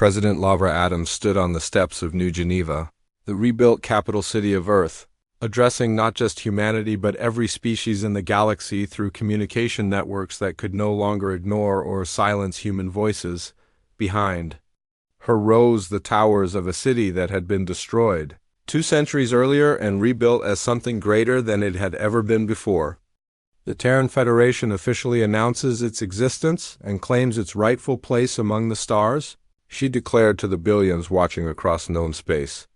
President Laura Adams stood on the steps of New Geneva, the rebuilt capital city of Earth, addressing not just humanity but every species in the galaxy through communication networks that could no longer ignore or silence human voices. Behind her rose the towers of a city that had been destroyed 2 centuries earlier and rebuilt as something greater than it had ever been before. The Terran Federation officially announces its existence and claims its rightful place among the stars, she declared to the billions watching across known space.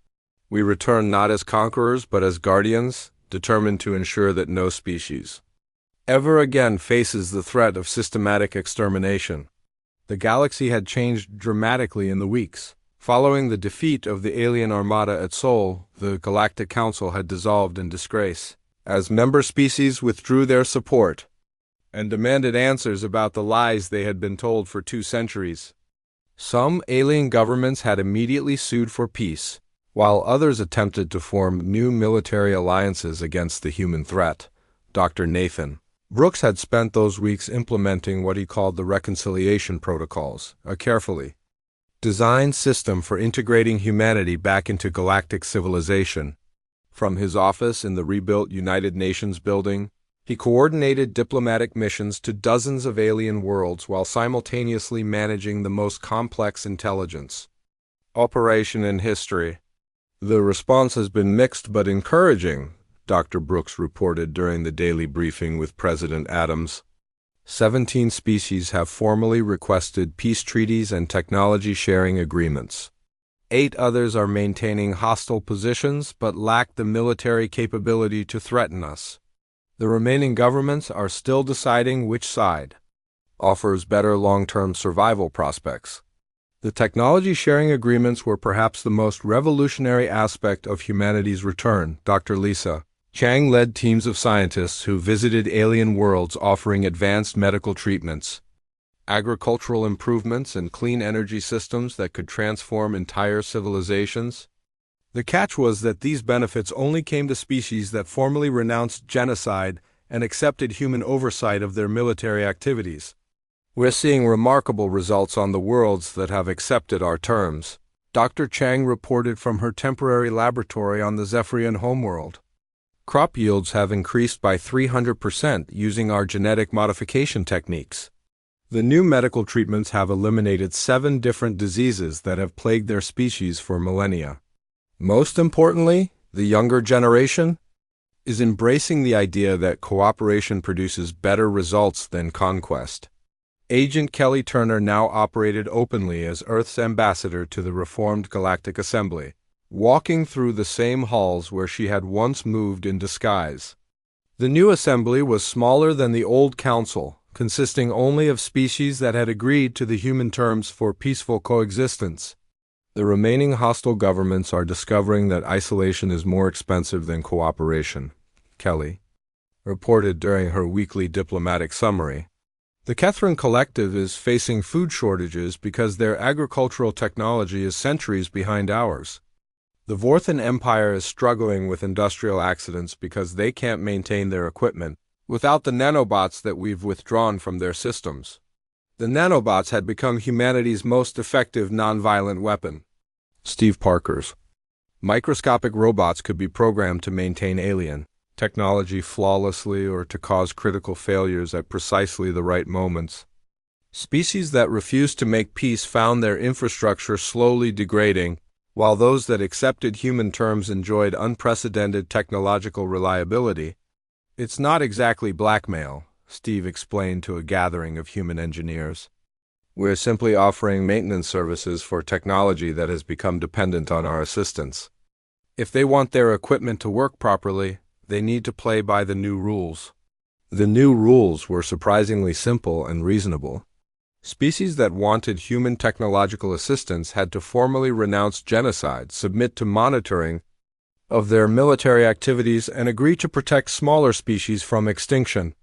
We return not as conquerors but as guardians, determined to ensure that no species ever again faces the threat of systematic extermination. The galaxy had changed dramatically in the weeks. Following the defeat of the alien armada at Sol, the Galactic Council had dissolved in disgrace, as member species withdrew their support and demanded answers about the lies they had been told for 2 centuries. Some alien governments had immediately sued for peace, while others attempted to form new military alliances against the human threat. Dr. Nathan Brooks had spent those weeks implementing what he called the Reconciliation Protocols, a carefully designed system for integrating humanity back into galactic civilization. From his office in the rebuilt United Nations building, he coordinated diplomatic missions to dozens of alien worlds while simultaneously managing the most complex intelligence operation in history. The response has been mixed but encouraging, Dr. Brooks reported during the daily briefing with President Adams. 17 species have formally requested peace treaties and technology sharing agreements. 8 others are maintaining hostile positions but lack the military capability to threaten us. The remaining governments are still deciding which side offers better long-term survival prospects. The technology sharing agreements were perhaps the most revolutionary aspect of humanity's return. Dr. Lisa Chang led teams of scientists who visited alien worlds offering advanced medical treatments, agricultural improvements, and clean energy systems that could transform entire civilizations. The catch was that these benefits only came to species that formally renounced genocide and accepted human oversight of their military activities. We're seeing remarkable results on the worlds that have accepted our terms, Dr. Chang reported from her temporary laboratory on the Zephyrian homeworld. Crop yields have increased by 300% using our genetic modification techniques. The new medical treatments have eliminated 7 different diseases that have plagued their species for millennia. Most importantly, the younger generation is embracing the idea that cooperation produces better results than conquest. Agent Kelly Turner now operated openly as Earth's ambassador to the Reformed Galactic Assembly, walking through the same halls where she had once moved in disguise. The new assembly was smaller than the old council, consisting only of species that had agreed to the human terms for peaceful coexistence. The remaining hostile governments are discovering that isolation is more expensive than cooperation, Kelly reported during her weekly diplomatic summary. The Kethran Collective is facing food shortages because their agricultural technology is centuries behind ours. The Vorthan Empire is struggling with industrial accidents because they can't maintain their equipment without the nanobots that we've withdrawn from their systems. The nanobots had become humanity's most effective nonviolent weapon. Steve Parker's microscopic robots could be programmed to maintain alien technology flawlessly or to cause critical failures at precisely the right moments. Species that refused to make peace found their infrastructure slowly degrading, while those that accepted human terms enjoyed unprecedented technological reliability. It's not exactly blackmail, Steve explained to a gathering of human engineers. We're simply offering maintenance services for technology that has become dependent on our assistance. If they want their equipment to work properly, they need to play by the new rules. The new rules were surprisingly simple and reasonable. Species that wanted human technological assistance had to formally renounce genocide, submit to monitoring of their military activities, and agree to protect smaller species from extinction.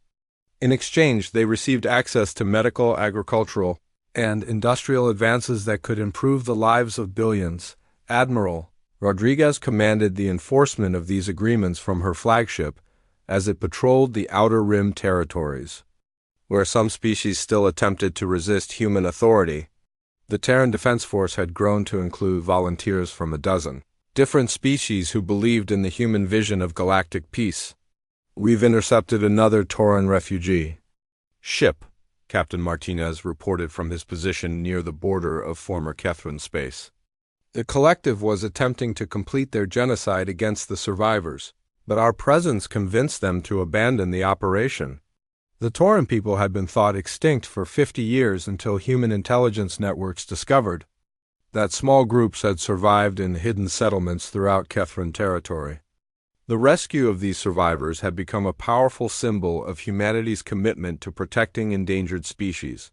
In exchange, they received access to medical, agricultural, and industrial advances that could improve the lives of billions. Admiral Rodriguez commanded the enforcement of these agreements from her flagship as it patrolled the Outer Rim territories, where some species still attempted to resist human authority. The Terran Defense Force had grown to include volunteers from a dozen different species who believed in the human vision of galactic peace. "We've intercepted another Tauran refugee ship," Captain Martinez reported from his position near the border of former Kethran space. The collective was attempting to complete their genocide against the survivors, but our presence convinced them to abandon the operation. The Tauran people had been thought extinct for 50 years until human intelligence networks discovered that small groups had survived in hidden settlements throughout Kethran territory. The rescue of these survivors had become a powerful symbol of humanity's commitment to protecting endangered species.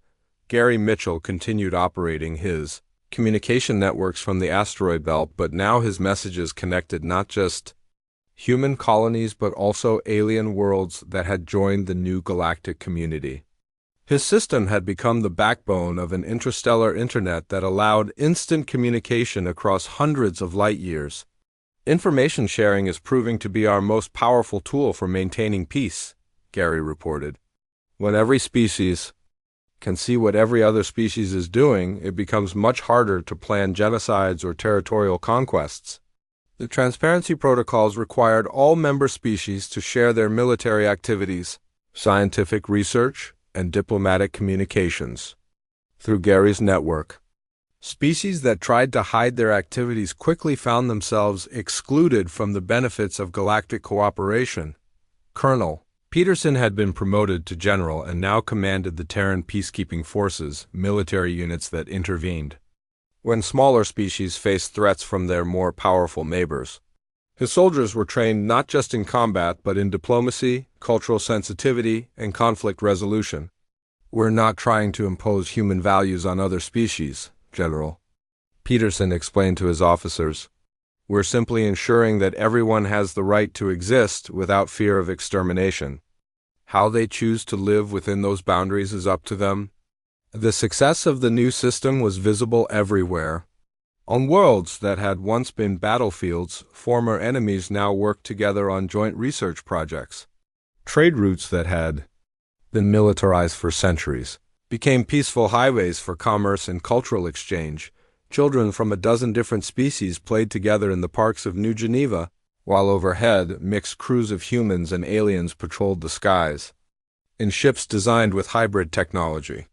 Gary Mitchell continued operating his communication networks from the asteroid belt, but now his messages connected not just human colonies but also alien worlds that had joined the new galactic community. His system had become the backbone of an interstellar internet that allowed instant communication across hundreds of light years. "Information sharing is proving to be our most powerful tool for maintaining peace," Gary reported. "When every species can see what every other species is doing, it becomes much harder to plan genocides or territorial conquests." The transparency protocols required all member species to share their military activities, scientific research, and diplomatic communications. Through Gary's network, species that tried to hide their activities quickly found themselves excluded from the benefits of galactic cooperation. Colonel Peterson had been promoted to general and now commanded the Terran peacekeeping forces, military units that intervened when smaller species faced threats from their more powerful neighbors. His soldiers were trained not just in combat but in diplomacy, cultural sensitivity, and conflict resolution. "We're not trying to impose human values on other species, General," Peterson explained to his officers. "We're simply ensuring that everyone has the right to exist without fear of extermination. How they choose to live within those boundaries is up to them." The success of the new system was visible everywhere. On worlds that had once been battlefields, former enemies now worked together on joint research projects. Trade routes that had been militarized for centuries became peaceful highways for commerce and cultural exchange. Children from a dozen different species played together in the parks of New Geneva, while overhead, mixed crews of humans and aliens patrolled the skies in ships designed with hybrid technology.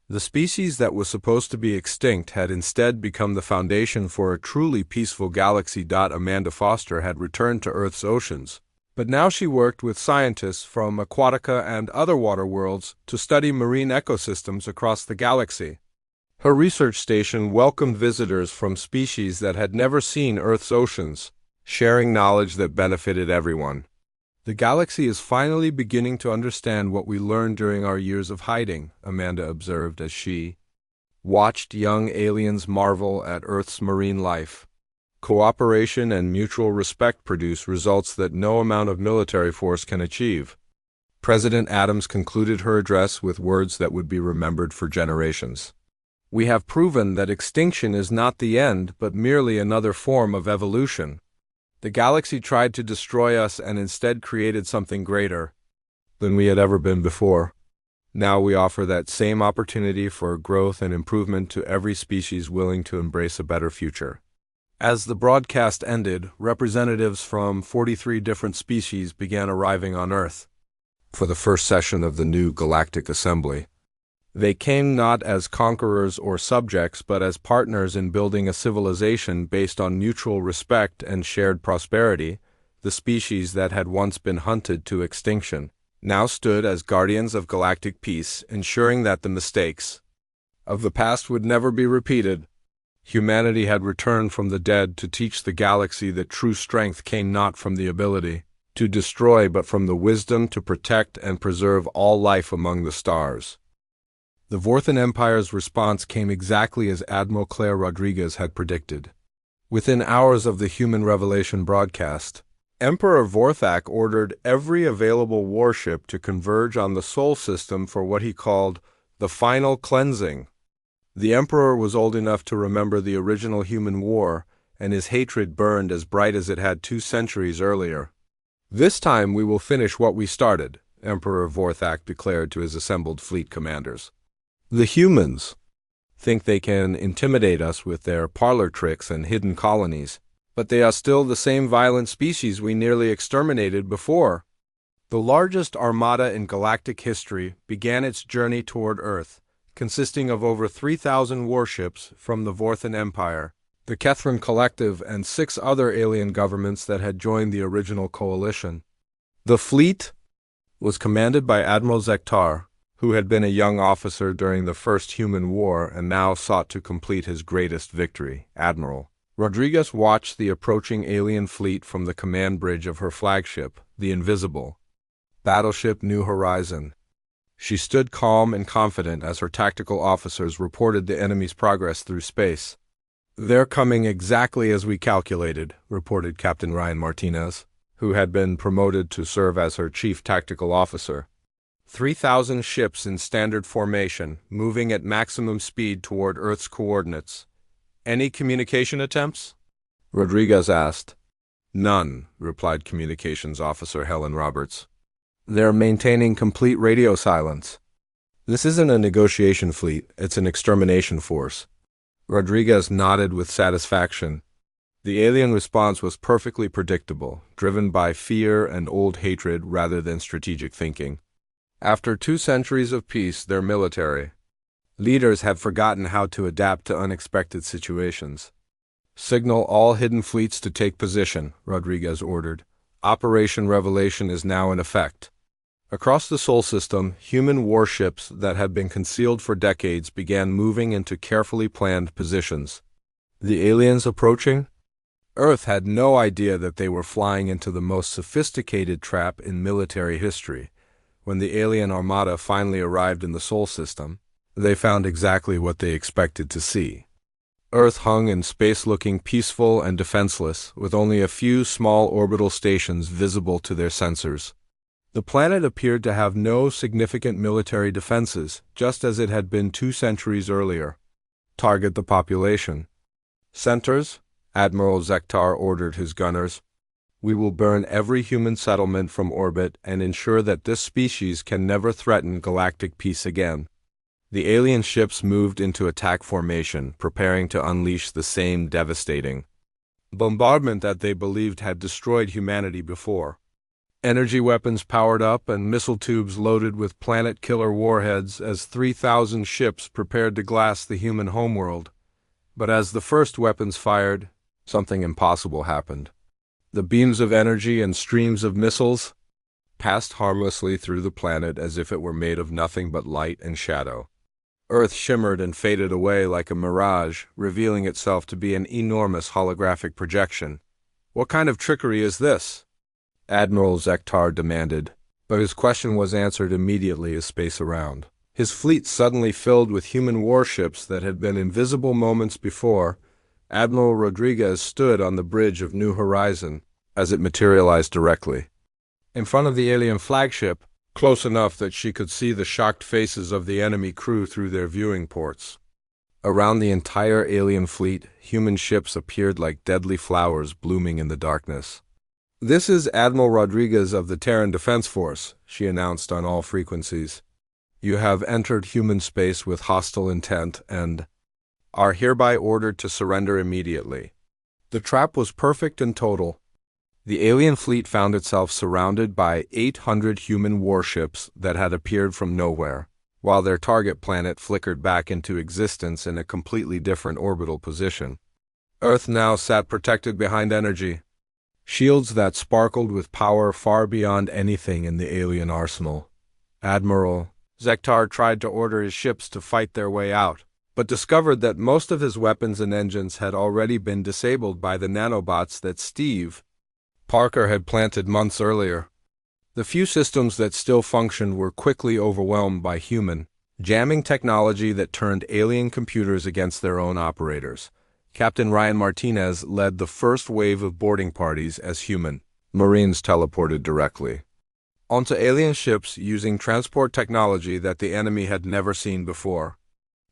The species that was supposed to be extinct had instead become the foundation for a truly peaceful galaxy. Amanda Foster had returned to Earth's oceans, but now she worked with scientists from Aquatica and other water worlds to study marine ecosystems across the galaxy. Her research station welcomed visitors from species that had never seen Earth's oceans, sharing knowledge that benefited everyone. "The galaxy is finally beginning to understand what we learned during our years of hiding," Amanda observed as she watched young aliens marvel at Earth's marine life. "Cooperation and mutual respect produce results that no amount of military force can achieve." President Adams concluded her address with words that would be remembered for generations. "We have proven that extinction is not the end, but merely another form of evolution. The galaxy tried to destroy us and instead created something greater than we had ever been before. Now we offer that same opportunity for growth and improvement to every species willing to embrace a better future." As the broadcast ended, representatives from 43 different species began arriving on Earth for the first session of the new Galactic Assembly. They came not as conquerors or subjects, but as partners in building a civilization based on mutual respect and shared prosperity. The species that had once been hunted to extinction now stood as guardians of galactic peace, ensuring that the mistakes of the past would never be repeated. Humanity had returned from the dead to teach the galaxy that true strength came not from the ability to destroy, but from the wisdom to protect and preserve all life among the stars. The Vorthan Empire's response came exactly as Admiral Claire Rodriguez had predicted. Within hours of the Human Revelation broadcast, Emperor Vorthak ordered every available warship to converge on the Sol system for what he called the final cleansing. The Emperor was old enough to remember the original human war, and his hatred burned as bright as it had 2 centuries earlier. "This time we will finish what we started," Emperor Vorthak declared to his assembled fleet commanders. "The humans think they can intimidate us with their parlor tricks and hidden colonies. But they are still the same violent species we nearly exterminated before. The largest armada in galactic history began its journey toward Earth, consisting of over 3,000 warships from the Vorthan Empire, the Kethran Collective, and 6 other alien governments that had joined the original coalition. The fleet was commanded by Admiral Zektar, who had been a young officer during the First Human War and now sought to complete his greatest victory. Admiral Rodriguez watched the approaching alien fleet from the command bridge of her flagship, the Invisible battleship New Horizon. She stood calm and confident as her tactical officers reported the enemy's progress through space. "They're coming exactly as we calculated," reported Captain Ryan Martinez, who had been promoted to serve as her chief tactical officer. 3,000 ships in standard formation, moving at maximum speed toward Earth's coordinates. "Any communication attempts?" Rodriguez asked. "None," replied Communications Officer Helen Roberts. "They're maintaining complete radio silence. This isn't a negotiation fleet, it's an extermination force." Rodriguez nodded with satisfaction. The alien response was perfectly predictable, driven by fear and old hatred rather than strategic thinking. After 2 centuries of peace, their military leaders had forgotten how to adapt to unexpected situations. "Signal all hidden fleets to take position," Rodriguez ordered. "Operation Revelation is now in effect." Across the Sol system, human warships that had been concealed for decades began moving into carefully planned positions. The aliens approaching? Earth had no idea that they were flying into the most sophisticated trap in military history. When the alien armada finally arrived in the Sol system, they found exactly what they expected to see. Earth hung in space looking peaceful and defenseless, with only a few small orbital stations visible to their sensors. The planet appeared to have no significant military defenses, just as it had been 2 centuries earlier. "Target the population." "Centers," Admiral Zektar ordered his gunners. "We will burn every human settlement from orbit and ensure that this species can never threaten galactic peace again." The alien ships moved into attack formation, preparing to unleash the same devastating bombardment that they believed had destroyed humanity before. Energy weapons powered up and missile tubes loaded with planet-killer warheads as 3,000 ships prepared to glass the human homeworld. But as the first weapons fired, something impossible happened. The beams of energy and streams of missiles passed harmlessly through the planet as if it were made of nothing but light and shadow. Earth shimmered and faded away like a mirage, revealing itself to be an enormous holographic projection. "What kind of trickery is this?" Admiral Zektar demanded, but his question was answered immediately as space around. His fleet suddenly filled with human warships that had been invisible moments before. Admiral Rodriguez stood on the bridge of New Horizon as it materialized directly in front of the alien flagship, close enough that she could see the shocked faces of the enemy crew through their viewing ports. Around the entire alien fleet, human ships appeared like deadly flowers blooming in the darkness. "This is Admiral Rodriguez of the Terran Defense Force," she announced on all frequencies. "You have entered human space with hostile intent and are hereby ordered to surrender immediately." The trap was perfect and total. The alien fleet found itself surrounded by 800 human warships that had appeared from nowhere, while their target planet flickered back into existence in a completely different orbital position. Earth now sat protected behind energy shields that sparkled with power far beyond anything in the alien arsenal. Admiral Zektar tried to order his ships to fight their way out, but discovered that most of his weapons and engines had already been disabled by the nanobots that Steve Parker had planted months earlier. The few systems that still functioned were quickly overwhelmed by human, jamming technology that turned alien computers against their own operators. Captain Ryan Martinez led the first wave of boarding parties as human Marines teleported directly onto alien ships using transport technology that the enemy had never seen before.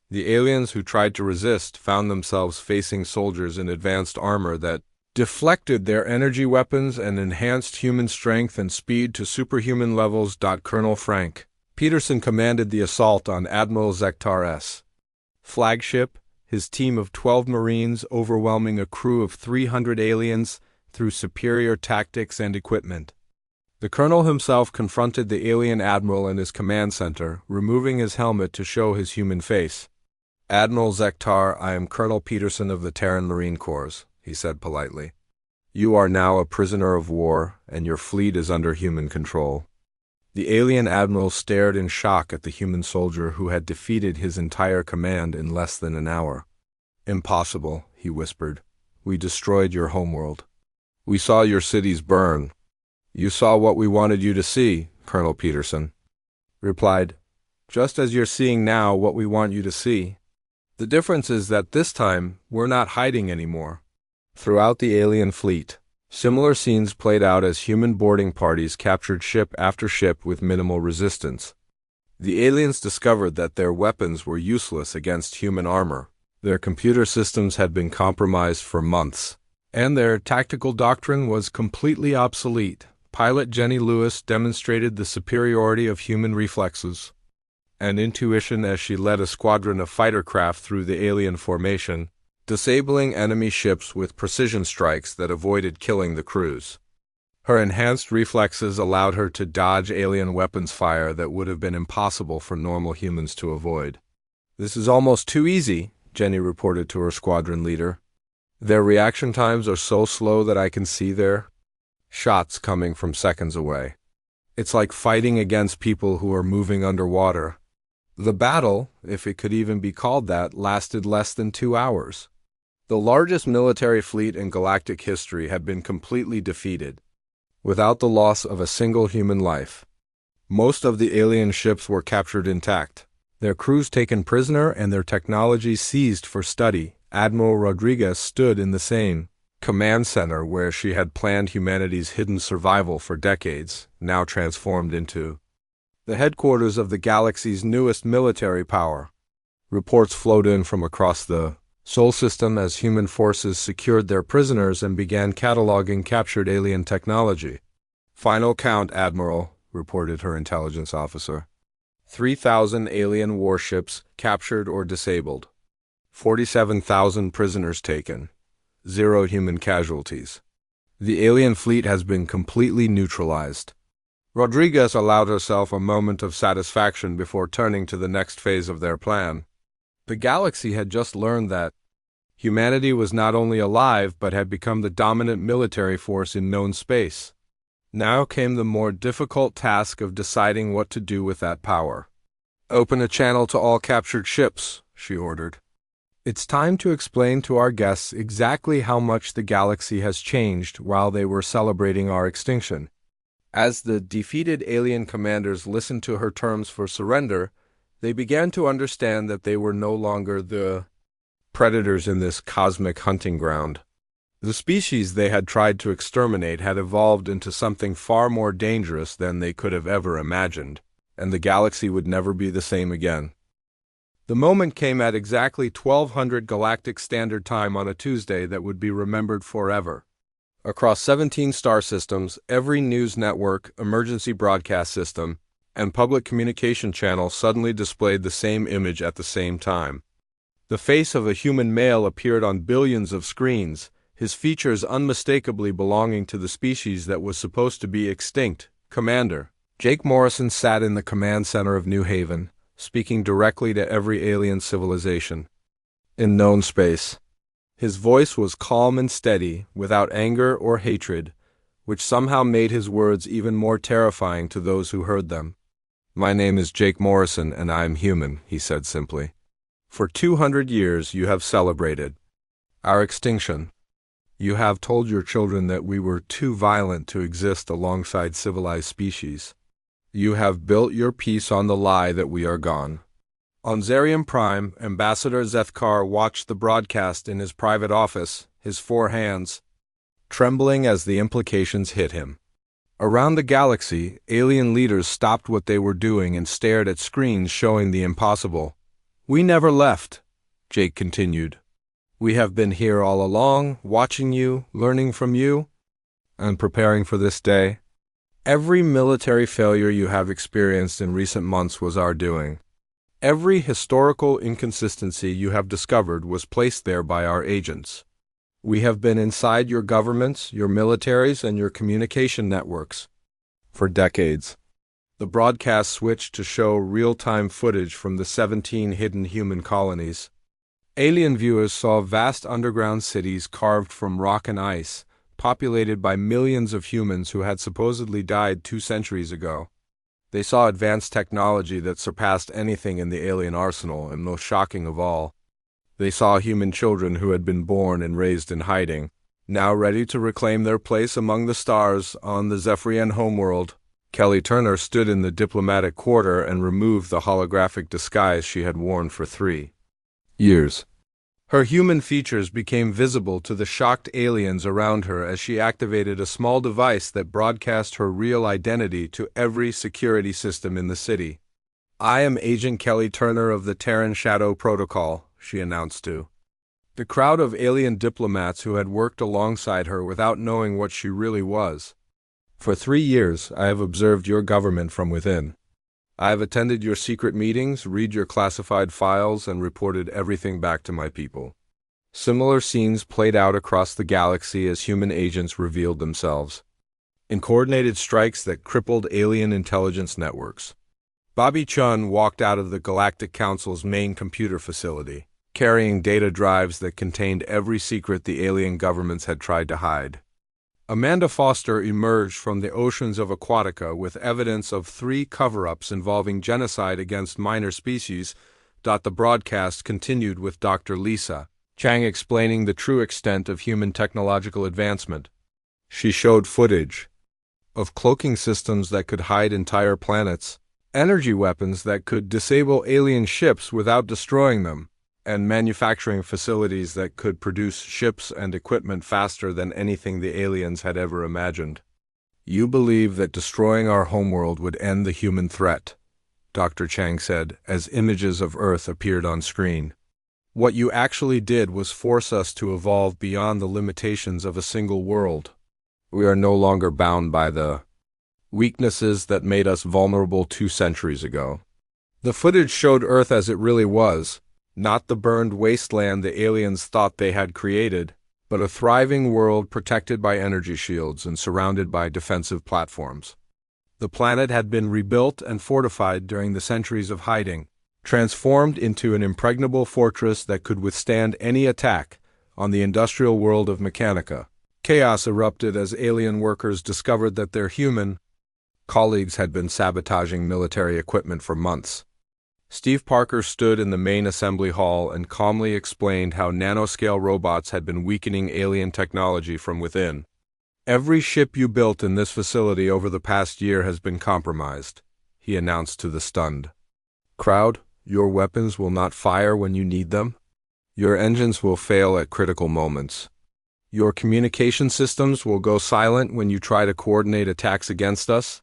The aliens who tried to resist found themselves facing soldiers in advanced armor that deflected their energy weapons and enhanced human strength and speed to superhuman levels. Colonel Frank Peterson commanded the assault on Admiral Zektar S. flagship, his team of 12 Marines overwhelming a crew of 300 aliens through superior tactics and equipment. The colonel himself confronted the alien admiral in his command center, removing his helmet to show his human face. "Admiral Zektar, I am Colonel Peterson of the Terran Marine Corps," he said politely. "You are now a prisoner of war, and your fleet is under human control." The alien admiral stared in shock at the human soldier who had defeated his entire command in less than an hour. "Impossible," he whispered. "We destroyed your homeworld. We saw your cities burn." "You saw what we wanted you to see," Colonel Peterson replied, "just as you're seeing now what we want you to see. The difference is that this time, we're not hiding anymore." Throughout the alien fleet, similar scenes played out as human boarding parties captured ship after ship with minimal resistance. The aliens discovered that their weapons were useless against human armor. Their computer systems had been compromised for months, and their tactical doctrine was completely obsolete. Pilot Jenny Lewis demonstrated the superiority of human reflexes and intuition as she led a squadron of fighter craft through the alien formation, disabling enemy ships with precision strikes that avoided killing the crews. Her enhanced reflexes allowed her to dodge alien weapons fire that would have been impossible for normal humans to avoid. "This is almost too easy," Jenny reported to her squadron leader. "Their reaction times are so slow that I can see their shots coming from seconds away. It's like fighting against people who are moving underwater." The battle, if it could even be called that, lasted less than 2 hours. The largest military fleet in galactic history had been completely defeated, without the loss of a single human life. Most of the alien ships were captured intact, their crews taken prisoner and their technology seized for study. Admiral Rodriguez stood in the same command center where she had planned humanity's hidden survival for decades, now transformed into the headquarters of the galaxy's newest military power. Reports flowed in from across the Sol system as human forces secured their prisoners and began cataloging captured alien technology. "Final count, Admiral," reported her intelligence officer. 3,000 alien warships captured or disabled. 47,000 prisoners taken. 0 human casualties. The alien fleet has been completely neutralized. Rodriguez allowed herself a moment of satisfaction before turning to the next phase of their plan. The galaxy had just learned that humanity was not only alive but had become the dominant military force in known space. Now came the more difficult task of deciding what to do with that power. "Open a channel to all captured ships," she ordered. "It's time to explain to our guests exactly how much the galaxy has changed while they were celebrating our extinction." As the defeated alien commanders listened to her terms for surrender, they began to understand that they were no longer the predators in this cosmic hunting ground. The species they had tried to exterminate had evolved into something far more dangerous than they could have ever imagined, and the galaxy would never be the same again. The moment came at exactly 1200 Galactic Standard Time on a Tuesday that would be remembered forever. Across 17 star systems, every news network, emergency broadcast system, and public communication channel suddenly displayed the same image at the same time. The face of a human male appeared on billions of screens, his features unmistakably belonging to the species that was supposed to be extinct. Commander Jake Morrison sat in the command center of New Haven, speaking directly to every alien civilization in known space. His voice was calm and steady, without anger or hatred, which somehow made his words even more terrifying to those who heard them. "My name is Jake Morrison, and I am human," he said simply. "For 200 years you have celebrated our extinction. You have told your children that we were too violent to exist alongside civilized species. You have built your peace on the lie that we are gone." On Zarium Prime, Ambassador Zethkar watched the broadcast in his private office, his 4 hands trembling as the implications hit him. Around the galaxy, alien leaders stopped what they were doing and stared at screens showing the impossible. "We never left," Jake continued. "We have been here all along, watching you, learning from you, and preparing for this day. Every military failure you have experienced in recent months was our doing. Every historical inconsistency you have discovered was placed there by our agents. We have been inside your governments, your militaries, and your communication networks for decades. The broadcast switched to show real-time footage from the 17 hidden human colonies. Alien viewers saw vast underground cities carved from rock and ice, populated by millions of humans who had supposedly died 2 centuries ago. They saw advanced technology that surpassed anything in the alien arsenal, and most shocking of all, they saw human children who had been born and raised in hiding, now ready to reclaim their place among the stars on the Zephyrian homeworld. Kelly Turner stood in the diplomatic quarter and removed the holographic disguise she had worn for 3 years. Her human features became visible to the shocked aliens around her as she activated a small device that broadcast her real identity to every security system in the city. "I am Agent Kelly Turner of the Terran Shadow Protocol," she announced to the crowd of alien diplomats who had worked alongside her without knowing what she really was. "For 3 years, I have observed your government from within. I have attended your secret meetings, read your classified files, and reported everything back to my people." Similar scenes played out across the galaxy as human agents revealed themselves in coordinated strikes that crippled alien intelligence networks. Bobby Chun walked out of the Galactic Council's main computer facility, carrying data drives that contained every secret the alien governments had tried to hide. Amanda Foster emerged from the oceans of Aquatica with evidence of 3 cover-ups involving genocide against minor species. The broadcast continued with Dr. Lisa Chang explaining the true extent of human technological advancement. She showed footage of cloaking systems that could hide entire planets, energy weapons that could disable alien ships without destroying them, and manufacturing facilities that could produce ships and equipment faster than anything the aliens had ever imagined. "You believe that destroying our homeworld would end the human threat," Dr. Chang said, as images of Earth appeared on screen. "What you actually did was force us to evolve beyond the limitations of a single world. We are no longer bound by the weaknesses that made us vulnerable 2 centuries ago." The footage showed Earth as it really was, not the burned wasteland the aliens thought they had created, but a thriving world protected by energy shields and surrounded by defensive platforms. The planet had been rebuilt and fortified during the centuries of hiding, transformed into an impregnable fortress that could withstand any attack on the industrial world of Mechanica. Chaos erupted as alien workers discovered that their human colleagues had been sabotaging military equipment for months. Steve Parker stood in the main assembly hall and calmly explained how nanoscale robots had been weakening alien technology from within. "Every ship you built in this facility over the past year has been compromised," he announced to the stunned crowd. "Your weapons will not fire when you need them. Your engines will fail at critical moments. Your communication systems will go silent when you try to coordinate attacks against us."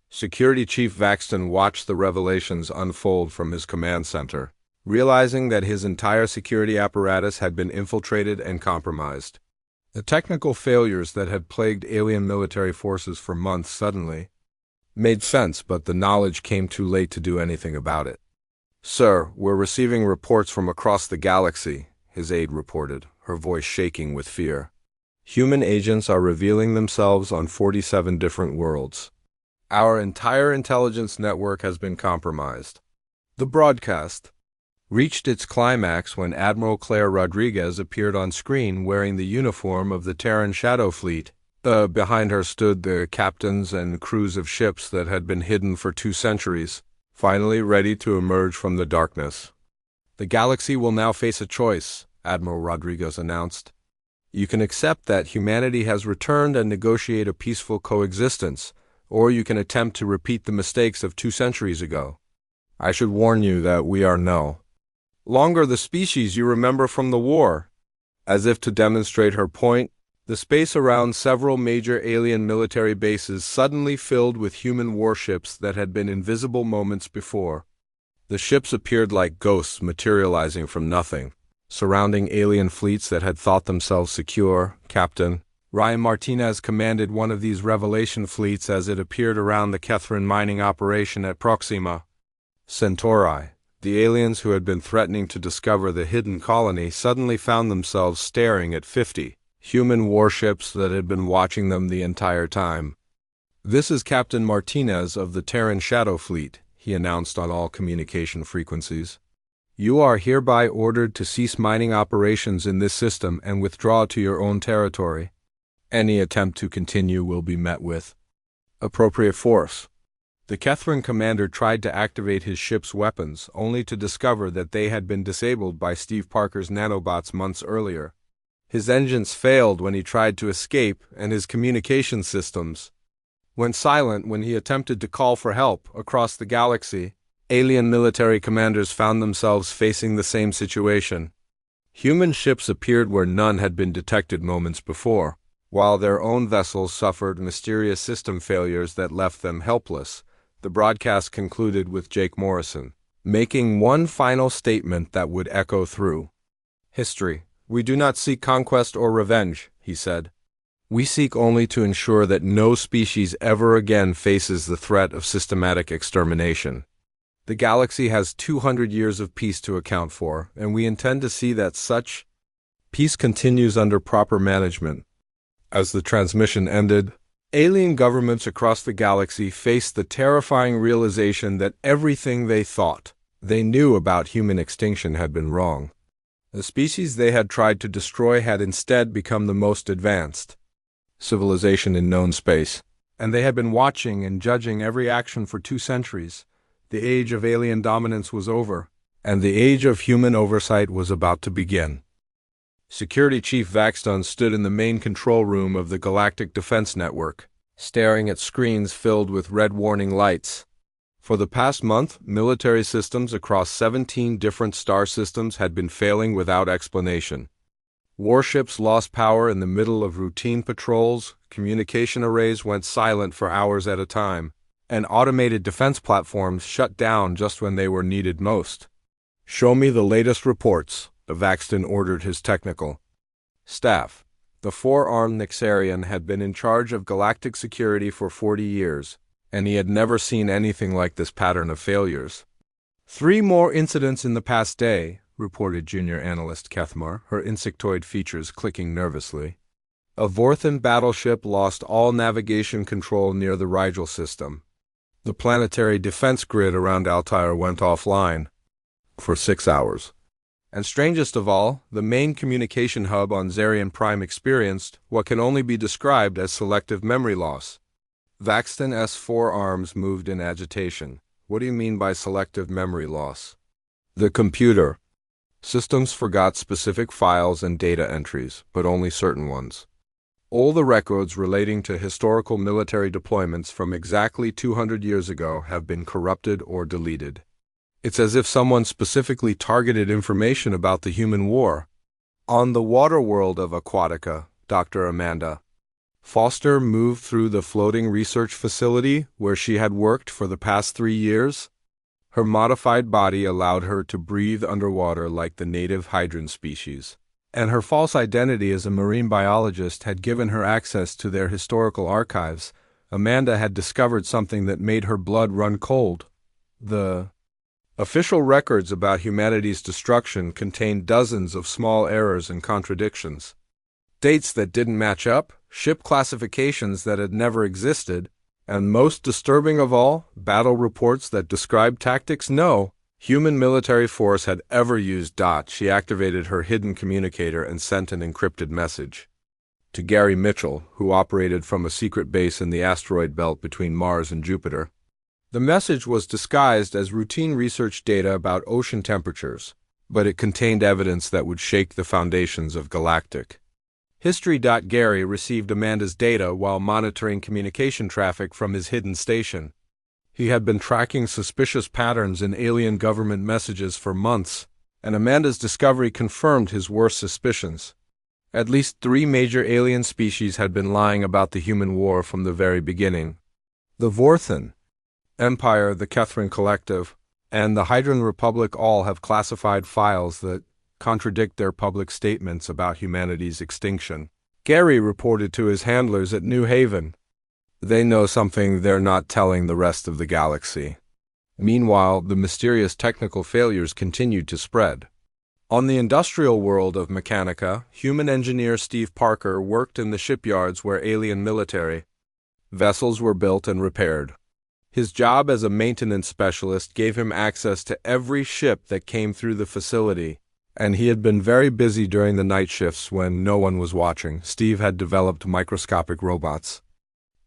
Security Chief Vaxton watched the revelations unfold from his command center, realizing that his entire security apparatus had been infiltrated and compromised. The technical failures that had plagued alien military forces for months suddenly made sense, but the knowledge came too late to do anything about it. "Sir, we're receiving reports from across the galaxy," his aide reported, her voice shaking with fear. "Human agents are revealing themselves on 47 different worlds. Our entire intelligence network has been compromised." The broadcast reached its climax when Admiral Claire Rodriguez appeared on screen wearing the uniform of the Terran Shadow Fleet. Behind her stood the captains and crews of ships that had been hidden for 2 centuries, finally ready to emerge from the darkness. "The galaxy will now face a choice," Admiral Rodriguez announced. "You can accept that humanity has returned and negotiate a peaceful coexistence, or you can attempt to repeat the mistakes of 2 centuries ago. I should warn you that we are no longer the species you remember from the war." As if to demonstrate her point, the space around several major alien military bases suddenly filled with human warships that had been invisible moments before. The ships appeared like ghosts materializing from nothing, surrounding alien fleets that had thought themselves secure. Captain Ryan Martinez commanded one of these Revelation fleets as it appeared around the Kethrin mining operation at Proxima Centauri. The aliens who had been threatening to discover the hidden colony suddenly found themselves staring at 50 human warships that had been watching them the entire time. "This is Captain Martinez of the Terran Shadow Fleet," he announced on all communication frequencies. "You are hereby ordered to cease mining operations in this system and withdraw to your own territory. Any attempt to continue will be met with appropriate force." The Kethran commander tried to activate his ship's weapons, only to discover that they had been disabled by Steve Parker's nanobots months earlier. His engines failed when he tried to escape, and his communication systems went silent when he attempted to call for help across the galaxy. Alien military commanders found themselves facing the same situation. Human ships appeared where none had been detected moments before, while their own vessels suffered mysterious system failures that left them helpless. The broadcast concluded with Jake Morrison making one final statement that would echo through history. "We do not seek conquest or revenge," he said. "We seek only to ensure that no species ever again faces the threat of systematic extermination. The galaxy has 200 years of peace to account for, and we intend to see that such peace continues under proper management." As the transmission ended, alien governments across the galaxy faced the terrifying realization that everything they thought they knew about human extinction had been wrong. The species they had tried to destroy had instead become the most advanced civilization in known space, and they had been watching and judging every action for 2 centuries. The age of alien dominance was over, and the age of human oversight was about to begin. Security Chief Vaxton stood in the main control room of the Galactic Defense Network, staring at screens filled with red warning lights. For the past month, military systems across 17 different star systems had been failing without explanation. Warships lost power in the middle of routine patrols, communication arrays went silent for hours at a time, and automated defense platforms shut down just when they were needed most. "Show me the latest reports," Vaxton ordered his technical staff. The 4-armed Nixarian had been in charge of galactic security for 40 years, and he had never seen anything like this pattern of failures. "3 more incidents in the past day," reported Junior Analyst Kethmar, her insectoid features clicking nervously. "A Vorthan battleship lost all navigation control near the Rigel system. The planetary defense grid around Altair went offline for 6 hours. And strangest of all, the main communication hub on Zarian Prime experienced what can only be described as selective memory loss." Vaxton's 4 arms moved in agitation. "What do you mean by selective memory loss?" "The computer systems forgot specific files and data entries, but only certain ones. All the records relating to historical military deployments from exactly 200 years ago have been corrupted or deleted. It's as if someone specifically targeted information about the human war." On the water world of Aquatica, Dr. Amanda Foster moved through the floating research facility where she had worked for the past 3 years. Her modified body allowed her to breathe underwater like the native hydran species, and her false identity as a marine biologist had given her access to their historical archives. Amanda had discovered something that made her blood run cold. The official records about humanity's destruction contained dozens of small errors and contradictions. Dates that didn't match up, ship classifications that had never existed, and most disturbing of all, battle reports that described tactics no human military force had ever used. She activated her hidden communicator and sent an encrypted message to Gary Mitchell, who operated from a secret base in the asteroid belt between Mars and Jupiter. The message was disguised as routine research data about ocean temperatures, but it contained evidence that would shake the foundations of galactic history. Gary received Amanda's data while monitoring communication traffic from his hidden station. He had been tracking suspicious patterns in alien government messages for months, and Amanda's discovery confirmed his worst suspicions. At least 3 major alien species had been lying about the human war from the very beginning. The Vorthan Empire, the Kethran Collective, and the Hydran Republic all have classified files that contradict their public statements about humanity's extinction. Gary reported to his handlers at New Haven. They know something they're not telling the rest of the galaxy. Meanwhile, the mysterious technical failures continued to spread. On the industrial world of Mechanica, human engineer Steve Parker worked in the shipyards where alien military vessels were built and repaired. His job as a maintenance specialist gave him access to every ship that came through the facility, and he had been very busy during the night shifts when no one was watching. Steve had developed microscopic robots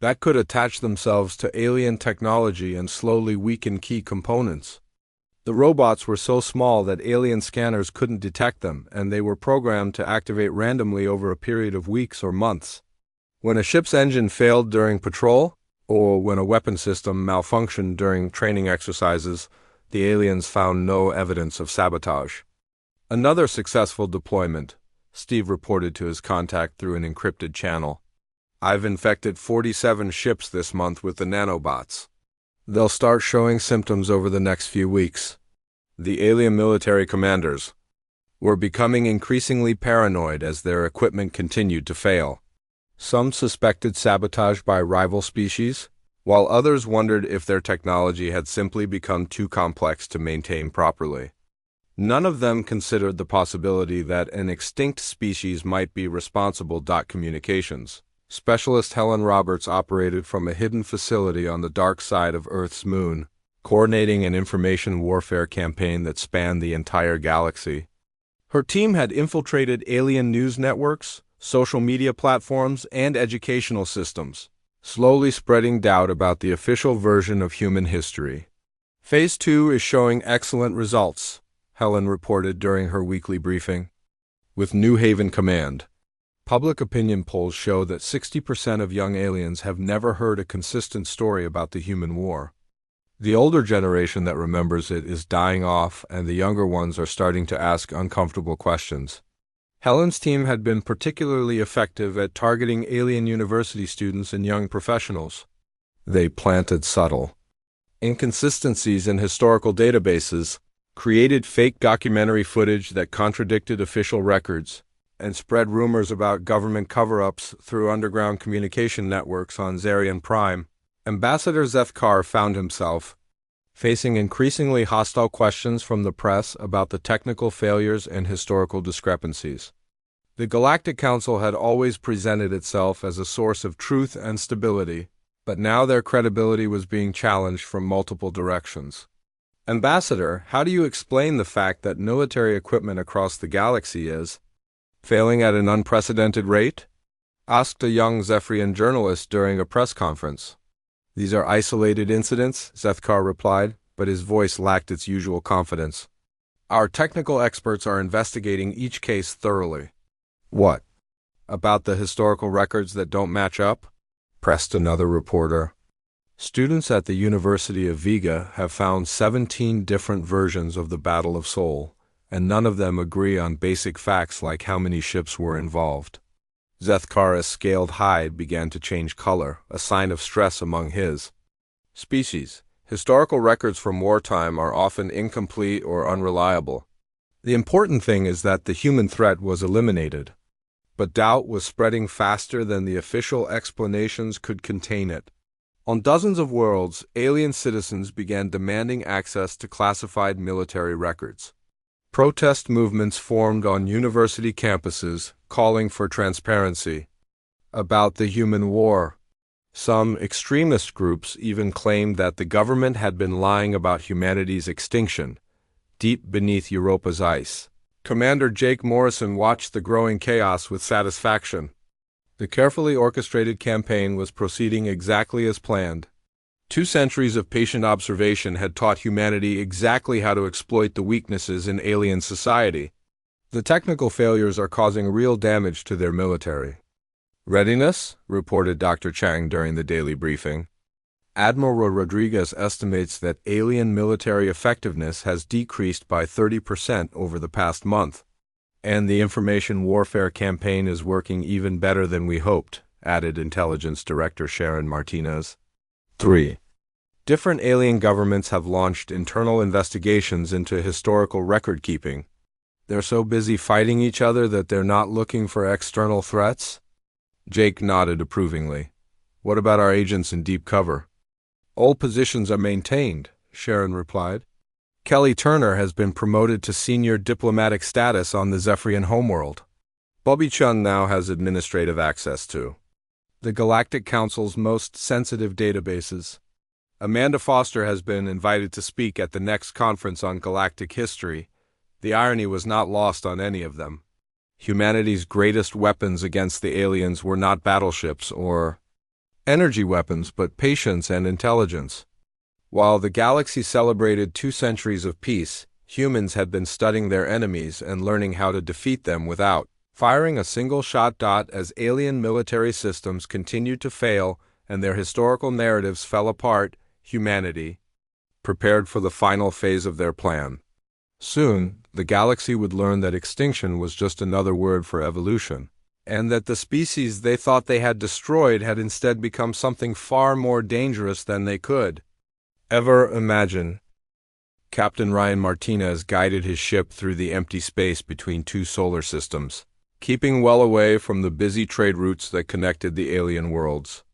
that could attach themselves to alien technology and slowly weaken key components. The robots were so small that alien scanners couldn't detect them, and they were programmed to activate randomly over a period of weeks or months. When a ship's engine failed during patrol, or when a weapon system malfunctioned during training exercises, the aliens found no evidence of sabotage. Another successful deployment, Steve reported to his contact through an encrypted channel. I've infected 47 ships this month with the nanobots. They'll start showing symptoms over the next few weeks. The alien military commanders were becoming increasingly paranoid as their equipment continued to fail. Some suspected sabotage by rival species, while others wondered if their technology had simply become too complex to maintain properly. None of them considered the possibility that an extinct species might be responsible. Communications specialist Helen Roberts operated from a hidden facility on the dark side of Earth's moon, coordinating an information warfare campaign that spanned the entire galaxy. Her team had infiltrated alien news networks, social media platforms, and educational systems, slowly spreading doubt about the official version of human history. Phase 2 is showing excellent results, Helen reported during her weekly briefing. With New Haven Command, public opinion polls show that 60% of young aliens have never heard a consistent story about the human war. The older generation that remembers it is dying off, and the younger ones are starting to ask uncomfortable questions. Helen's team had been particularly effective at targeting alien university students and young professionals. They planted subtle inconsistencies in historical databases, created fake documentary footage that contradicted official records, and spread rumors about government cover-ups through underground communication networks on Zarian Prime. Ambassador Zethkar found himself facing increasingly hostile questions from the press about the technical failures and historical discrepancies. The Galactic Council had always presented itself as a source of truth and stability, but now their credibility was being challenged from multiple directions. Ambassador, how do you explain the fact that military equipment across the galaxy is failing at an unprecedented rate? Asked a young Zephyrian journalist during a press conference. These are isolated incidents, Zethkar replied, but his voice lacked its usual confidence. Our technical experts are investigating each case thoroughly. What about the historical records that don't match up? Pressed another reporter. Students at the University of Vega have found 17 different versions of the Battle of Seoul, and none of them agree on basic facts like how many ships were involved. Zethkar's scaled hide began to change color, a sign of stress among his species. Historical records from wartime are often incomplete or unreliable. The important thing is that the human threat was eliminated, but doubt was spreading faster than the official explanations could contain it. On dozens of worlds, alien citizens began demanding access to classified military records. Protest movements formed on university campuses, calling for transparency about the human war. Some extremist groups even claimed that the government had been lying about humanity's extinction, deep beneath Europa's ice. Commander Jake Morrison watched the growing chaos with satisfaction. The carefully orchestrated campaign was proceeding exactly as planned. 2 centuries of patient observation had taught humanity exactly how to exploit the weaknesses in alien society. The technical failures are causing real damage to their military readiness, reported Dr. Chang during the daily briefing. Admiral Rodriguez estimates that alien military effectiveness has decreased by 30% over the past month, and the information warfare campaign is working even better than we hoped, added Intelligence Director Sharon Martinez. 3. Different alien governments have launched internal investigations into historical record-keeping. They're so busy fighting each other that they're not looking for external threats? Jake nodded approvingly. What about our agents in deep cover? All positions are maintained, Sharon replied. Kelly Turner has been promoted to senior diplomatic status on the Zephyrian homeworld. Bobby Chun now has administrative access to the Galactic Council's most sensitive databases. Amanda Foster has been invited to speak at the next conference on galactic history. The irony was not lost on any of them. Humanity's greatest weapons against the aliens were not battleships or energy weapons, but patience and intelligence. While the galaxy celebrated 2 centuries of peace, humans had been studying their enemies and learning how to defeat them without firing a single shot. As alien military systems continued to fail and their historical narratives fell apart, humanity prepared for the final phase of their plan. Soon, the galaxy would learn that extinction was just another word for evolution, and that the species they thought they had destroyed had instead become something far more dangerous than they could ever imagine. Captain Ryan Martinez guided his ship through the empty space between 2 solar systems, keeping well away from the busy trade routes that connected the alien worlds.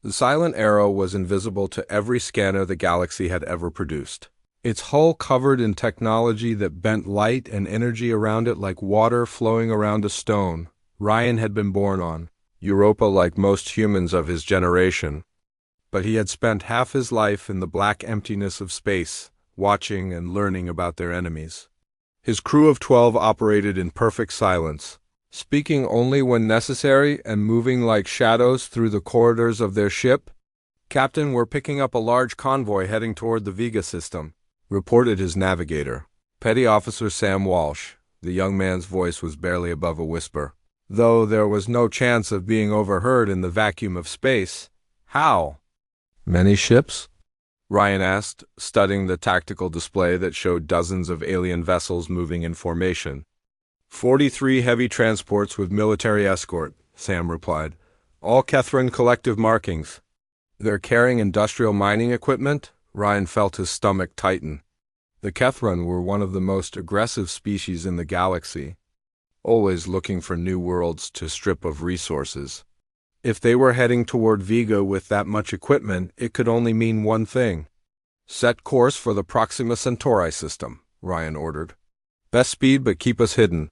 The Silent Arrow was invisible to every scanner the galaxy had ever produced. Its hull covered in technology that bent light and energy around it like water flowing around a stone. Ryan had been born on Europa like most humans of his generation, but he had spent half his life in the black emptiness of space, watching and learning about their enemies. His crew of 12 operated in perfect silence, speaking only when necessary and moving like shadows through the corridors of their ship. "Captain, we're picking up a large convoy heading toward the Vega system," reported his navigator, Petty Officer Sam Walsh. The young man's voice was barely above a whisper, though there was no chance of being overheard in the vacuum of space. "How many ships?" Ryan asked, studying the tactical display that showed dozens of alien vessels moving in formation. 43 heavy transports with military escort, Sam replied. "All Kethran collective markings." "They're carrying industrial mining equipment?" Ryan felt his stomach tighten. The Kethran were one of the most aggressive species in the galaxy, always looking for new worlds to strip of resources. If they were heading toward Vega with that much equipment, it could only mean one thing. "Set course for the Proxima Centauri system," Ryan ordered. "Best speed, but keep us hidden."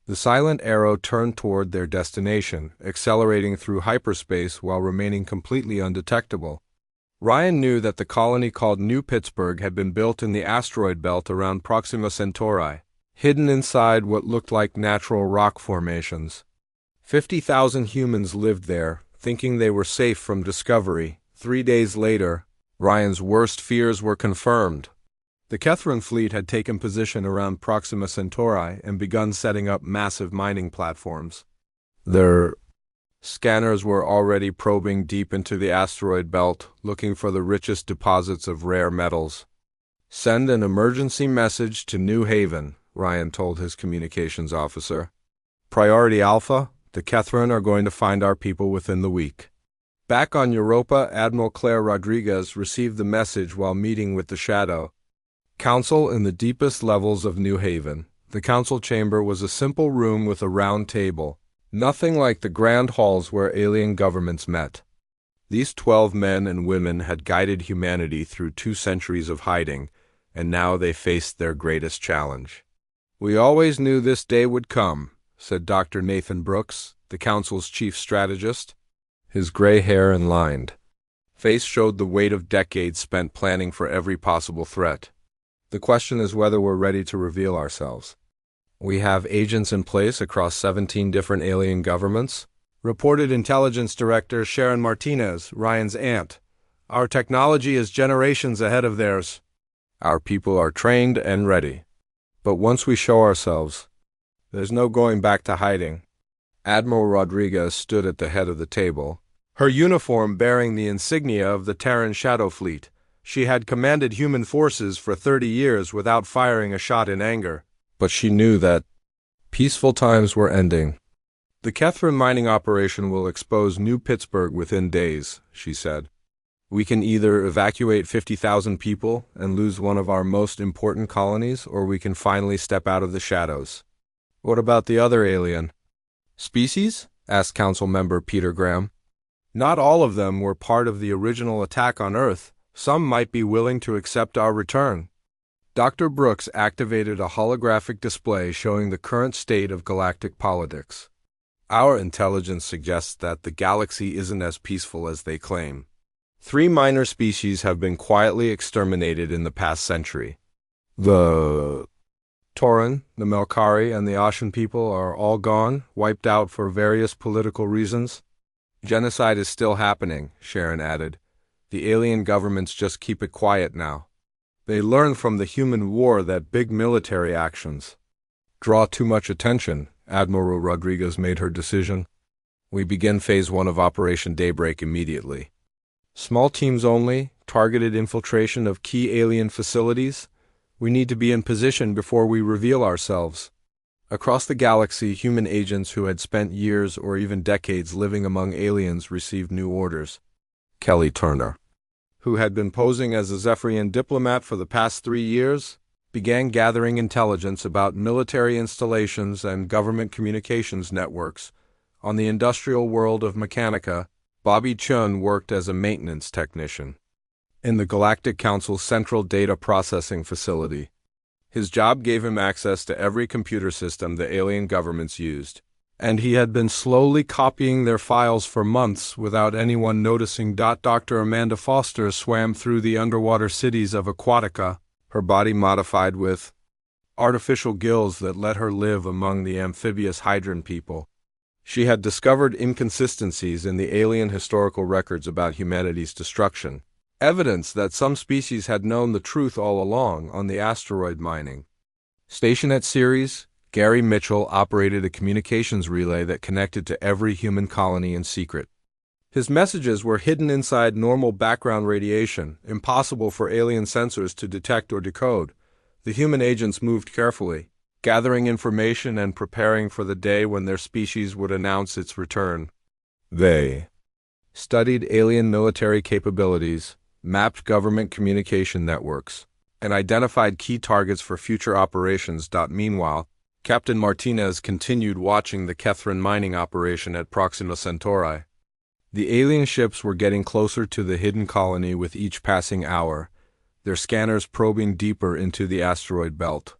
The Silent Arrow turned toward their destination, accelerating through hyperspace while remaining completely undetectable. Ryan knew that the colony called New Pittsburgh had been built in the asteroid belt around Proxima Centauri, hidden inside what looked like natural rock formations. 50,000 humans lived there, thinking they were safe from discovery. 3 days later, Ryan's worst fears were confirmed. The Kethran fleet had taken position around Proxima Centauri and begun setting up massive mining platforms. Their scanners were already probing deep into the asteroid belt, looking for the richest deposits of rare metals. "Send an emergency message to New Haven," Ryan told his communications officer. "Priority Alpha, the Kethran are going to find our people within the week." Back on Europa, Admiral Claire Rodriguez received the message while meeting with the Shadow Council in the deepest levels of New Haven. The council chamber was a simple room with a round table, nothing like the grand halls where alien governments met. These 12 men and women had guided humanity through 2 centuries of hiding, and now they faced their greatest challenge. "We always knew this day would come," said Dr. Nathan Brooks, the council's chief strategist. His gray hair and lined face showed the weight of decades spent planning for every possible threat. "The question is whether we're ready to reveal ourselves. We have agents in place across 17 different alien governments," reported Intelligence Director Sharon Martinez, Ryan's aunt. "Our technology is generations ahead of theirs. Our people are trained and ready. But once we show ourselves, there's no going back to hiding." Admiral Rodriguez stood at the head of the table, her uniform bearing the insignia of the Terran Shadow Fleet. She had commanded human forces for 30 years without firing a shot in anger, but she knew that peaceful times were ending. "The Kethran mining operation will expose New Pittsburgh within days," she said. "We can either evacuate 50,000 people and lose one of our most important colonies, or we can finally step out of the shadows." "What about the other alien species?" asked Council Member Peter Graham. "Not all of them were part of the original attack on Earth. Some might be willing to accept our return. Dr. Brooks activated a holographic display showing the current state of galactic politics. Our intelligence suggests that the galaxy isn't as peaceful as they claim. 3 minor species have been quietly exterminated in the past century. The Tauran, the Melkari, and the Ashen people are all gone, wiped out for various political reasons. Genocide is still happening, Sharon added. The alien governments just keep it quiet now. They learn from the human war that big military actions draw too much attention. Admiral Rodriguez made her decision. We begin Phase 1 of Operation Daybreak immediately. Small teams only, targeted infiltration of key alien facilities. We need to be in position before we reveal ourselves. Across the galaxy, human agents who had spent years or even decades living among aliens received new orders. Kelly Turner, who had been posing as a Zephyrian diplomat for the past 3 years, began gathering intelligence about military installations and government communications networks. On the industrial world of Mechanica, Bobby Chun worked as a maintenance technician in the Galactic Council's central data processing facility. His job gave him access to every computer system the alien governments used, and he had been slowly copying their files for months without anyone noticing. Dr. Amanda Foster swam through the underwater cities of Aquatica, her body modified with artificial gills that let her live among the amphibious Hydran people. She had discovered inconsistencies in the alien historical records about humanity's destruction, evidence that some species had known the truth all along. On the asteroid mining station at Ceres, Gary Mitchell operated a communications relay that connected to every human colony in secret. His messages were hidden inside normal background radiation, impossible for alien sensors to detect or decode. The human agents moved carefully, gathering information and preparing for the day when their species would announce its return. They studied alien military capabilities, mapped government communication networks, and identified key targets for future operations. Meanwhile, Captain Martinez continued watching the Kethran mining operation at Proxima Centauri. The alien ships were getting closer to the hidden colony with each passing hour, their scanners probing deeper into the asteroid belt.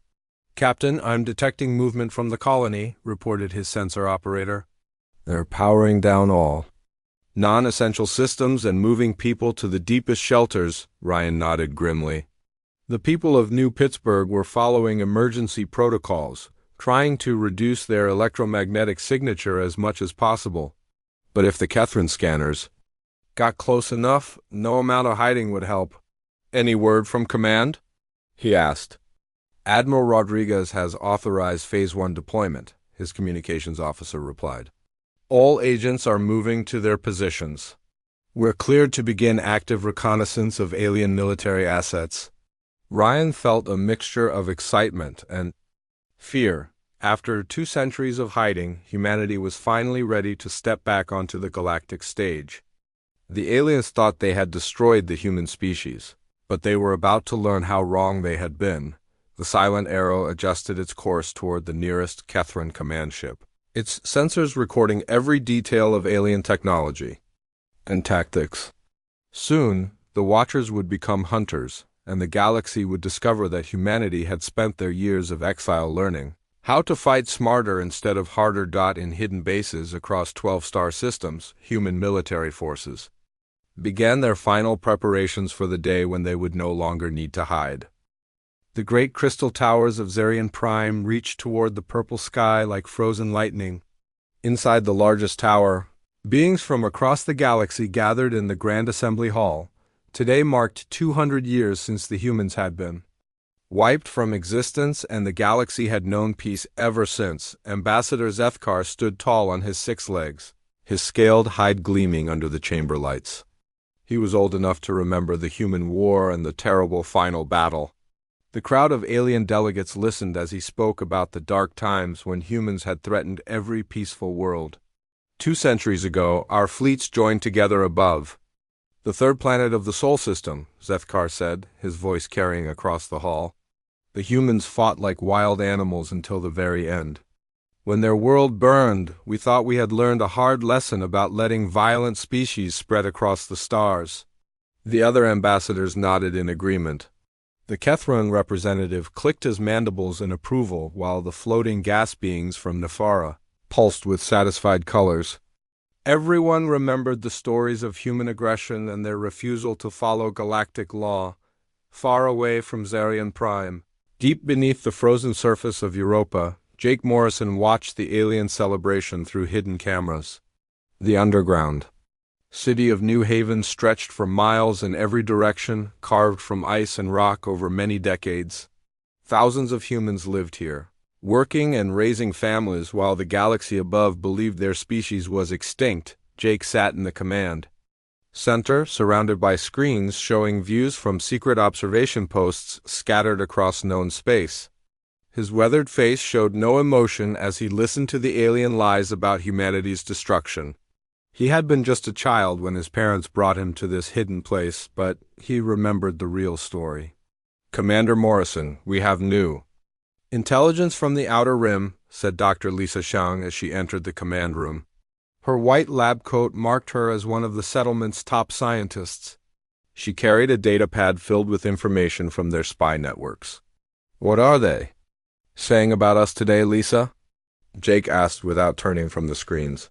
"Captain, I'm detecting movement from the colony," reported his sensor operator. "They're powering down all non-essential systems and moving people to the deepest shelters," Ryan nodded grimly. The people of New Pittsburgh were following emergency protocols, trying to reduce their electromagnetic signature as much as possible. But if the Kethran scanners got close enough, no amount of hiding would help. "Any word from command?" he asked. "Admiral Rodriguez has authorized Phase 1 deployment," his communications officer replied. "All agents are moving to their positions. We're cleared to begin active reconnaissance of alien military assets." Ryan felt a mixture of excitement and fear. After 2 centuries of hiding, humanity was finally ready to step back onto the galactic stage. The aliens thought they had destroyed the human species, but they were about to learn how wrong they had been. The Silent Arrow adjusted its course toward the nearest Kethran command ship, its sensors recording every detail of alien technology and tactics. Soon, the Watchers would become hunters, and the galaxy would discover that humanity had spent their years of exile learning how to fight smarter instead of harder. In hidden bases across 12-star systems, human military forces began their final preparations for the day when they would no longer need to hide. The great crystal towers of Zarian Prime reached toward the purple sky like frozen lightning. Inside the largest tower, beings from across the galaxy gathered in the Grand Assembly Hall. Today marked 200 years since the humans had been wiped from existence, and the galaxy had known peace ever since. Ambassador Zethkar stood tall on his 6 legs, his scaled hide gleaming under the chamber lights. He was old enough to remember the human war and the terrible final battle. The crowd of alien delegates listened as he spoke about the dark times when humans had threatened every peaceful world. 2 centuries ago, our fleets joined together above the 3rd planet of the Sol system, Zethkar said, his voice carrying across the hall. The humans fought like wild animals until the very end. When their world burned, we thought we had learned a hard lesson about letting violent species spread across the stars. The other ambassadors nodded in agreement. The Kethran representative clicked his mandibles in approval while the floating gas beings from Nefara pulsed with satisfied colors. Everyone remembered the stories of human aggression and their refusal to follow galactic law, far away from Zarian Prime. Deep beneath the frozen surface of Europa, Jake Morrison watched the alien celebration through hidden cameras. The underground city of New Haven stretched for miles in every direction, carved from ice and rock over many decades. Thousands of humans lived here, working and raising families while the galaxy above believed their species was extinct. Jake sat in the command center, surrounded by screens showing views from secret observation posts scattered across known space. His weathered face showed no emotion as he listened to the alien lies about humanity's destruction. He had been just a child when his parents brought him to this hidden place, but he remembered the real story. "Commander Morrison, we have new intelligence from the Outer Rim," said Dr. Lisa Shang as she entered the command room. Her white lab coat marked her as one of the settlement's top scientists. She carried a data pad filled with information from their spy networks. "What are they saying about us today, Lisa?" Jake asked without turning from the screens.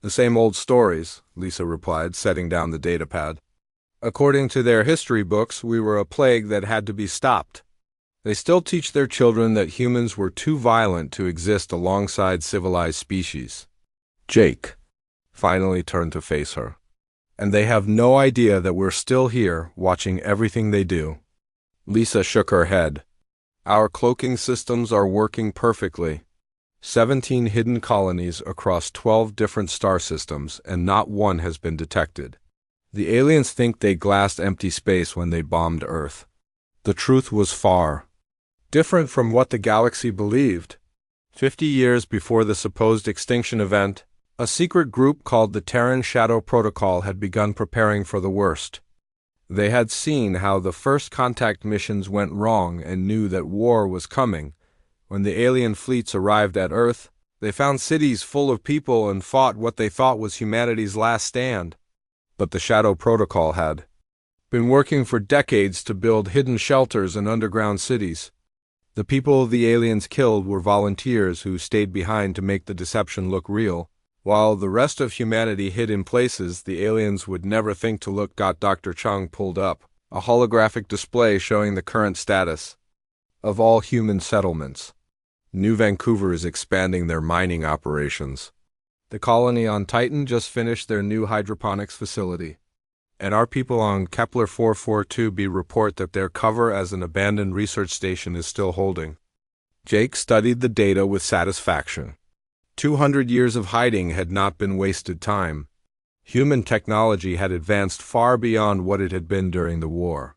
"The same old stories," Lisa replied, setting down the data pad. "According to their history books, we were a plague that had to be stopped. They still teach their children that humans were too violent to exist alongside civilized species." Jake finally turned to face her. "And they have no idea that we're still here, watching everything they do." Lisa shook her head. "Our cloaking systems are working perfectly. 17 hidden colonies across 12 different star systems, and not one has been detected. The aliens think they glassed empty space when they bombed Earth. The truth was far different from what the galaxy believed. 50 years before the supposed extinction event, a secret group called the Terran Shadow Protocol had begun preparing for the worst. They had seen how the first contact missions went wrong and knew that war was coming. When the alien fleets arrived at Earth, they found cities full of people and fought what they thought was humanity's last stand. But the Shadow Protocol had been working for decades to build hidden shelters and underground cities. The people the aliens killed were volunteers who stayed behind to make the deception look real. While the rest of humanity hid in places the aliens would never think to look. Got Dr. Chung pulled up a holographic display showing the current status of all human settlements. New Vancouver is expanding their mining operations. The colony on Titan just finished their new hydroponics facility. And our people on Kepler 442b report that their cover as an abandoned research station is still holding. Jake studied the data with satisfaction. 200 years of hiding had not been wasted time. Human technology had advanced far beyond what it had been during the war.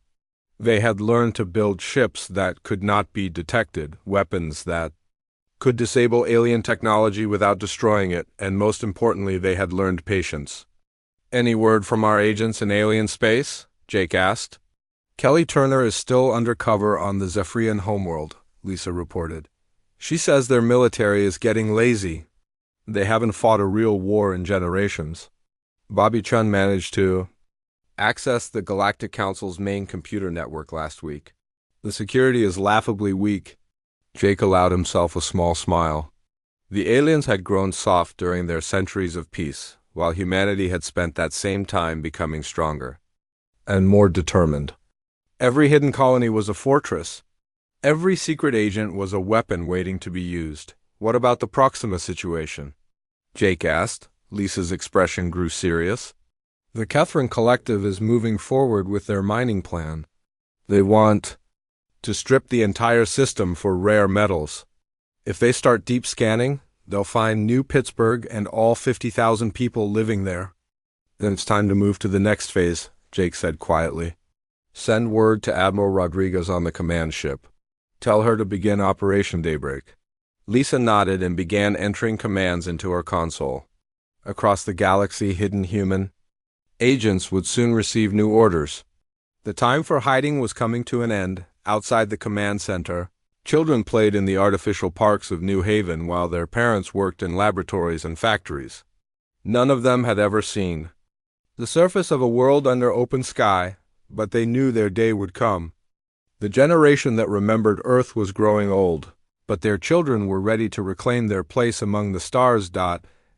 They had learned to build ships that could not be detected, weapons that could disable alien technology without destroying it, and most importantly, they had learned patience. "Any word from our agents in alien space?" Jake asked. "Kelly Turner is still undercover on the Zephyrian homeworld," Lisa reported. "She says their military is getting lazy. They haven't fought a real war in generations." Bobby Chun managed to access the Galactic Council's main computer network last week. "The security is laughably weak." Jake allowed himself a small smile. The aliens had grown soft during their centuries of peace, while humanity had spent that same time becoming stronger and more determined. Every hidden colony was a fortress. Every secret agent was a weapon waiting to be used. "What about the Proxima situation?" Jake asked. Lisa's expression grew serious. "The Kethran Collective is moving forward with their mining plan. They want to strip the entire system for rare metals. If they start deep scanning, they'll find New Pittsburgh and all 50,000 people living there. Then it's time to move to the next phase," Jake said quietly. "Send word to Admiral Rodriguez on the command ship. Tell her to begin Operation Daybreak." Lisa nodded and began entering commands into her console. Across the galaxy, hidden human agents would soon receive new orders. The time for hiding was coming to an end. Outside the command center, children played in the artificial parks of New Haven while their parents worked in laboratories and factories none of them had ever seen. The surface of a world under open sky, but they knew their day would come. The generation that remembered Earth was growing old, but their children were ready to reclaim their place among the stars.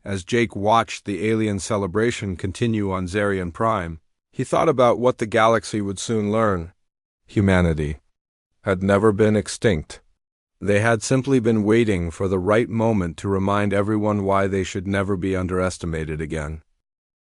As Jake watched the alien celebration continue on Zarian Prime, he thought about what the galaxy would soon learn. Humanity had never been extinct. They had simply been waiting for the right moment to remind everyone why they should never be underestimated again.